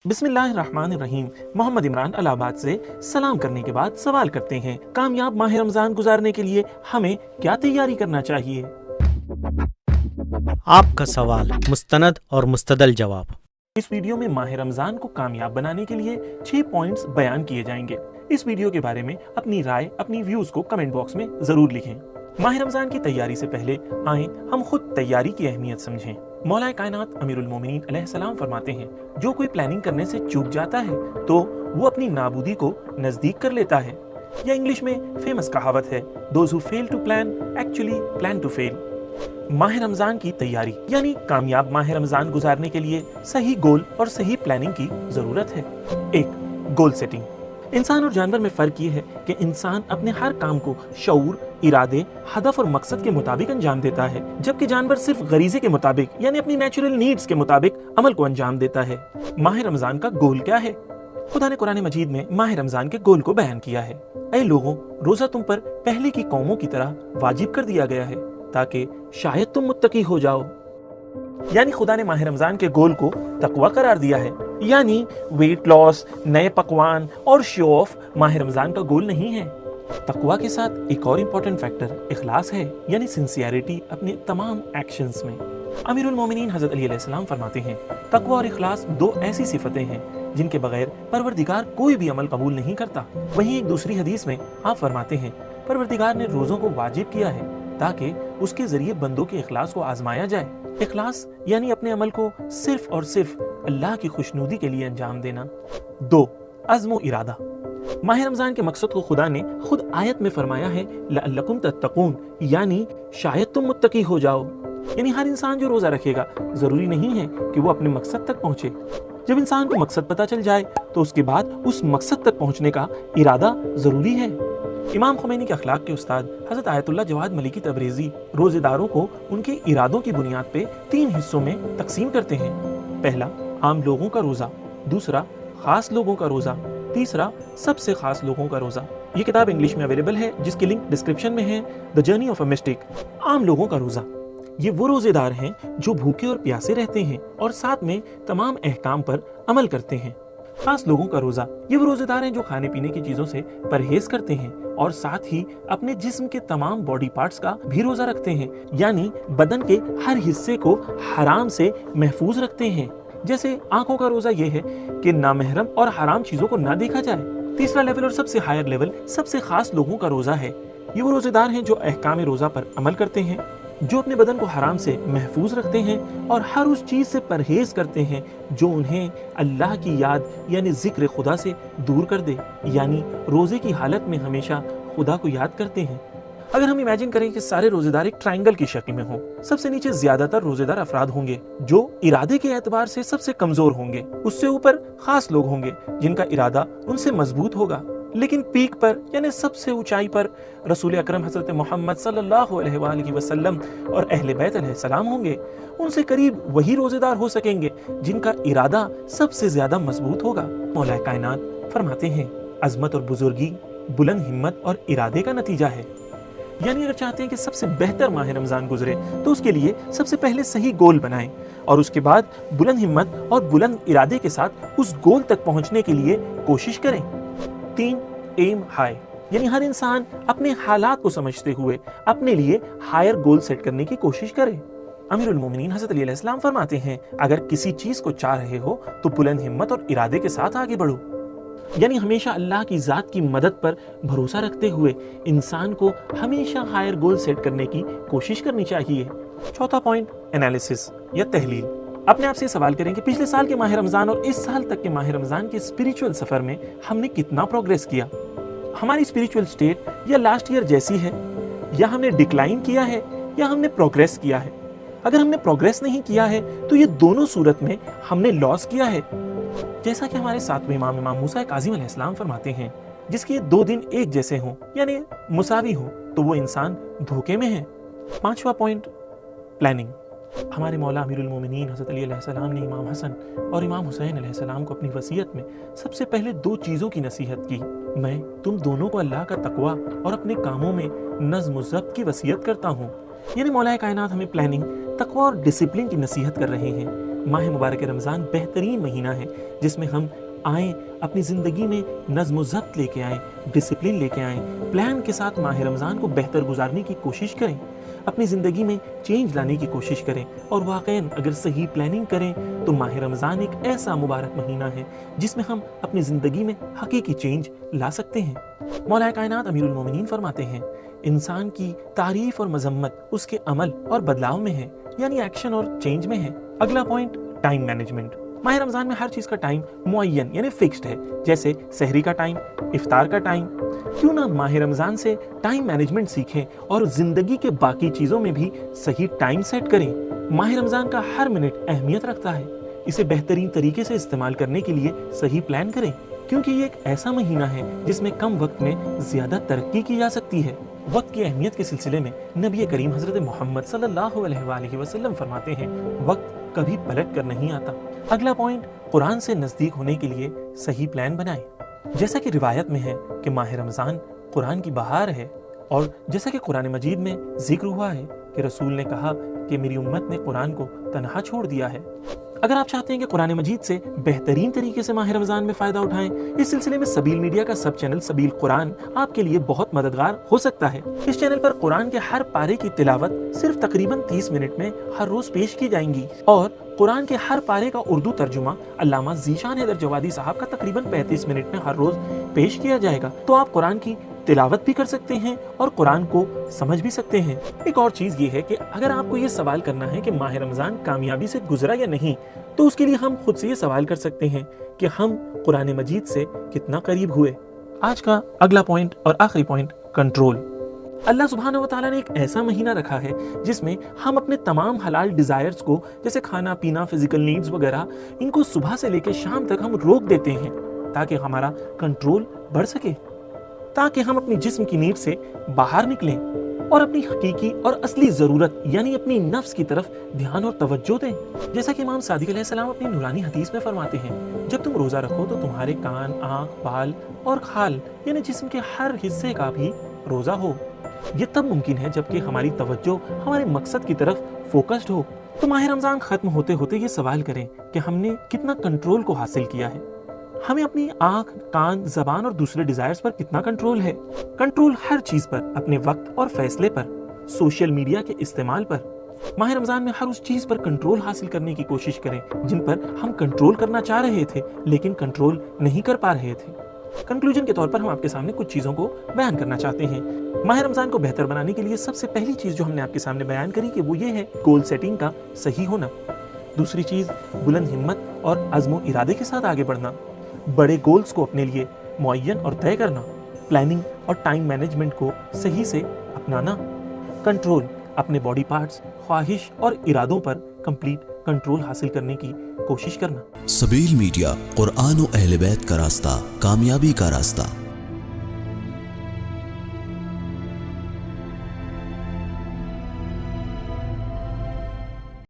बिस्मिल्लाहिर्रहमानिर्रहीम। मोहम्मद इमरान इलाहाबाद से सलाम करने के बाद सवाल करते हैं, कामयाब माह रमजान गुजारने के लिए हमें क्या तैयारी करना चाहिए? आपका सवाल मुस्तनद और मुस्तदल जवाब। इस वीडियो में माह रमजान को कामयाब बनाने के लिए 6 पॉइंट्स बयान किए जाएंगे। इस वीडियो के बारे में अपनी राय, अपनी व्यूज को कमेंट बॉक्स में जरूर लिखें। माह रमजान की तैयारी से पहले आए हम खुद तैयारी की अहमियत समझें। मौला कायनात अमीरुल मोमिनीन अलैहिस्सलाम फरमाते हैं, जो कोई प्लानिंग करने से चूक जाता है तो वो अपनी नाबूदी को नजदीक कर लेता है। या इंग्लिश में फेमस कहावत है, those who fail to plan actually plan to fail. माह रमजान की तैयारी यानी कामयाब माह रमजान गुजारने के लिए सही गोल और सही प्लानिंग की जरूरत है। 1. Goal setting. इंसान और जानवर में फर्क ये है कि इंसान अपने हर काम को शऊर, इरादे, हदफ और मकसद के मुताबिक अंजाम देता है, जबकि जानवर सिर्फ गरीजे के मुताबिक यानी अपनी नेचुरल नीड्स के मुताबिक अमल को अंजाम देता है। माह रमजान का गोल क्या है? खुदा ने कुरान मजीद में माह रमजान के गोल को बयान किया है। ऐ लोगों, रोजा तुम पर पहले की कौमों की तरह वाजिब कर दिया गया है ताकि शायद तुम मुत्तकी हो जाओ। यानी खुदा ने माह रमजान के गोल को तकवा करार दिया है, यानी वेट लॉस, नए पकवान और शो ऑफ माह रमजान का गोल नहीं है। तकवा के साथ एक और इम्पोर्टेंट फैक्टर इखलास है, यानी सिंसियरिटी अपने तमाम एक्शंस में। अमीरुल मोमिनीन हजरत अली अलैहिस्सलाम फरमाते हैं, तकवा और इखलास दो ऐसी सिफतें हैं जिनके बगैर परवरदिगार कोई भी अमल कबूल नहीं करता। वहीं एक दूसरी हदीस में आप फरमाते हैं, परवरदिगार ने रोजों को वाजिब किया है ताकि उसके जरिए बंदों के इखलास को आजमाया जाए। इखलास यानी अपने अमल को सिर्फ और सिर्फ अल्लाह की खुशनुदी के लिए अंजाम देना। 2. अज़्म इरादा। माह रमजान के मकसद को खुदा ने खुद आयत में फरमाया है, लअल्लकुम तत्तकून, यानी शायद तुम मुत्तकी हो जाओ। यानी हर इंसान जो रोजा रखेगा जरूरी नहीं है कि वो अपने मकसद तक पहुंचे। जब इंसान को मकसद पता चल जाए तो उसके बाद उस मकसद तक पहुंचने का इरादा जरूरी है। इमाम खुमैनी के अखलाक के उस्ताद हजरत आयतुल्लाह जवाद मलिकी तबरेज़ी रोजेदारों को उनके इरादों की बुनियाद पे 3 हिस्सों में तकसीम करते हैं। पहला, आम लोगों का रोजा। दूसरा, खास लोगों का रोजा। तीसरा, सबसे खास लोगों का रोजा। ये किताब इंग्लिश में अवेलेबल है, जिसकी लिंक डिस्क्रिप्शन में है। The journey of a mistake. आम लोगों का रोजा, ये वो रोजेदार हैं जो भूखे और प्यासे रहते हैं और साथ में तमाम अहकाम पर अमल करते हैं। खास लोगों का रोजा, ये वो रोजेदार हैं जो खाने पीने की चीजों से परहेज करते हैं और साथ ही अपने जिस्म के तमाम बॉडी पार्ट्स का भी रोजा रखते हैं, यानी बदन के हर हिस्से को हराम से महफूज रखते हैं। जैसे आंखों का रोजा ये है कि नामहरम और हराम चीजों को ना देखा जाए। तीसरा लेवल और सबसे हायर लेवल सबसे खास लोगों का रोजा है। ये वो रोजेदार हैं जो अहकाम रोजा पर अमल करते हैं, जो अपने बदन को हराम से महफूज रखते हैं और हर उस चीज से परहेज करते हैं जो उन्हें अल्लाह की याद यानी जिक्र खुदा से दूर कर दे, यानी रोजे की हालत में हमेशा खुदा को याद करते हैं। अगर हम इमेजिन करें कि सारे रोजेदार एक ट्रायंगल की शक्ल में हो, सबसे नीचे ज्यादातर रोजेदार अफराद होंगे जो इरादे के एतबार से सबसे कमजोर होंगे। उससे ऊपर खास लोग होंगे जिनका इरादा उनसे मजबूत होगा। लेकिन पीक पर यानी सबसे ऊंचाई पर रसूल अकरम हजरत मोहम्मद सल्लल्लाहु अलैहि वसल्लम और अहले बैत अलैहिस्सलाम होंगे। उनसे करीब वही रोजेदार हो सकेंगे जिनका इरादा सबसे ज्यादा मजबूत होगा। मौला कायनात फरमाते हैं, अजमत और बुजुर्गी बुलंद हिम्मत और इरादे का नतीजा है। यानी अगर चाहते हैं कि सबसे बेहतर माह रमजान गुजरे तो उसके लिए सबसे पहले सही गोल बनाएं और उसके बाद बुलंद हिम्मत और बुलंद इरादे के साथ उस गोल तक पहुंचने के लिए कोशिश करें। 3. एम हाई, यानी हर इंसान अपने हालात को समझते हुए अपने लिए हायर गोल सेट करने की कोशिश करे। अमीरुल मोमिनीन हजरत अली अलैहिस्सलाम फरमाते हैं, अगर किसी चीज को चाह रहे हो तो बुलंद हिम्मत और इरादे के साथ आगे बढ़ो। यानी हमेशा अल्लाह की जात की मदद पर भरोसा रखते हुए इंसान को हमेशा हायर गोल सेट करने की कोशिश करनी चाहिए। चौथा पॉइंट, एनालिसिस या तहलील। अपने आप से सवाल करें कि पिछले साल के माह रमजान और इस साल तक के माह रमजान के स्पिरिचुअल सफर में हमने कितना प्रोग्रेस किया। हमारी स्पिरिचुअल स्टेट या लास्ट ईयर जैसी है, या हमने डिक्लाइन किया है या हमने प्रोग्रेस किया है। अगर हमने प्रोग्रेस नहीं किया है तो ये दोनों सूरत में हमने लॉस किया है। जैसा कि हमारे साथ में इमाम मूसा काज़िम अलैहिस्सलाम फरमाते हैं, जिसके 2 दिन एक जैसे हों यानी मुसावी हो तो वो इंसान धोखे में है। 5वां पॉइंट, प्लानिंग। हमारे मौला अमीरुल मोमिनीन हज़रत अली अलैहिस्सलाम ने इमाम हसन और इमाम हुसैन अलैहिस्सलाम को अपनी वसीयत में सबसे पहले 2 चीज़ों की नसीहत की। मैं तुम दोनों को अल्लाह का तकवा और अपने कामों में नज़्म व ज़ब्त की वसीयत करता हूँ। यानी मौला कायनात हमें प्लानिंग, तकवा और डिसिप्लिन की नसीहत कर रहे हैं। माह मुबारक रमज़ान बेहतरीन महीना है जिसमें हम आएँ, अपनी ज़िंदगी में नज़्म व ज़ब्त लेके आएँ, डिसिप्लिन लेके आएँ, प्लान के साथ माह रमज़ान को बेहतर गुजारने की कोशिश करें, अपनी ज़िंदगी में चेंज लाने की कोशिश करें और वाक़ईन अगर सही प्लानिंग करें तो माह रमज़ान एक ऐसा मुबारक महीना है जिसमें हम अपनी ज़िंदगी में हकीकी चेंज ला सकते हैं। मौला कायनात अमीरुल मोमिनीन फरमाते हैं, इंसान की तारीफ और मजम्मत उसके अमल और बदलाव में है, यानी एक्शन और चेंज में है। अगला पॉइंट, टाइम मैनेजमेंट। माह रमज़ान में हर चीज़ का टाइम मुअय्यन यानी फिक्स्ड है, जैसे सहरी का टाइम, इफ्तार का टाइम। क्यों ना माह रमज़ान से टाइम मैनेजमेंट सीखें और ज़िंदगी के बाकी चीज़ों में भी सही टाइम सेट करें। माह रमज़ान का हर मिनट अहमियत रखता है, इसे बेहतरीन तरीके से इस्तेमाल करने के लिए सही प्लान करें, क्योंकि ये एक ऐसा महीना है जिसमें कम वक्त में ज़्यादा तरक्की की जा सकती है। वक्त की अहमियत के सिलसिले में नबी करीम हज़रत मोहम्मद सल्लल्लाहु अलैहि वसल्लम फरमाते हैं, वक्त कभी पलट कर नहीं आता। अगला पॉइंट, कुरान से नज़दीक होने के लिए सही प्लान बनाएं। जैसा कि रिवायत में है कि माह रमज़ान कुरान की बहार है, और जैसा कि कुरान मजीद में जिक्र हुआ है कि रसूल ने कहा कि मेरी उम्मत ने कुरान को तन्हा छोड़ दिया है। अगर आप चाहते हैं कि कुरान मजीद से बेहतरीन तरीके से माह रमज़ान में फ़ायदा उठाएं, इस सिलसिले में सबील मीडिया का सब चैनल सबील कुरान आपके लिए बहुत मददगार हो सकता है। इस चैनल पर कुरान के हर पारे की तिलावत सिर्फ तकरीबन 30 मिनट में हर रोज पेश की जाएंगी, और कुरान के हर पारे का उर्दू तर्जुमा अल्लामा ज़ीशान हैदर जवादी साहब का तकरीबन 35 मिनट में हर रोज पेश किया जाएगा। तो आप कुरान की तिलावत भी कर सकते हैं और कुरान को समझ भी सकते हैं। एक और चीज़ ये है कि अगर आपको ये सवाल करना है कि माह रमज़ान कामयाबी से गुजरा या नहीं, तो उसके लिए हम खुद से ये सवाल कर सकते हैं कि हम कुरान मजीद से कितना करीब हुए। आज का अगला पॉइंट और आखिरी पॉइंट, कंट्रोल। अल्लाह सुब्हानहू व तआला ने एक ऐसा महीना रखा है जिसमें हम अपने तमाम हलाल डिजायर्स को, जैसे खाना पीना, फिजिकल नीड्स वगैरह, इनको सुबह से लेकर शाम तक हम रोक देते हैं ताकि हमारा कंट्रोल बढ़ सके, ताकि हम अपनी जिस्म की नीड से बाहर निकलें और अपनी हकीकी और असली ज़रूरत यानी अपनी नफ्स की तरफ ध्यान और तवज्जो दें। जैसा कि इमाम सादिक अलैहिस्सलाम अपनी नूरानी हदीस में फरमाते हैं, जब तुम रोज़ा रखो तो तुम्हारे कान, आँख, बाल और खाल यानी जिस्म के हर हिस्से का भी रोज़ा हो। ये तब मुमकिन है जबकि हमारी तवज्जो हमारे मकसद की तरफ फोकस्ड हो। तो माह रमज़ान ख़त्म होते होते ये सवाल करें कि हमने कितना कंट्रोल को हासिल किया है। हमें अपनी आँख, कान, ज़बान और दूसरे डिजायर्स पर कितना कंट्रोल है। कंट्रोल हर चीज़ पर, अपने वक्त और फैसले पर, सोशल मीडिया के इस्तेमाल पर। माह रमज़ान में हर उस चीज़ पर कंट्रोल हासिल करने की कोशिश करें जिन पर हम कंट्रोल करना चाह रहे थे लेकिन कंट्रोल नहीं कर पा रहे थे। कंक्लूजन के तौर पर हम आपके सामने कुछ चीज़ों को बयान करना चाहते हैं। माह रमज़ान को बेहतर बनाने के लिए सबसे पहली चीज़ जो हमने आपके सामने बयान करी कि वो ये है गोल सेटिंग का सही होना। दूसरी चीज़, बुलंद हिम्मत और अज़्म इरादे के साथ आगे बढ़ना। बड़े गोल्स को अपने लिए मुअय्यन और तय करना। प्लानिंग और टाइम मैनेजमेंट को सही से अपनाना। कंट्रोल, अपने बॉडी पार्ट्स, ख्वाहिश और इरादों पर कंप्लीट कंट्रोल हासिल करने की कोशिश करना। सबील मीडिया, कुरान और अहले बैत का रास्ता, कामयाबी का रास्ता।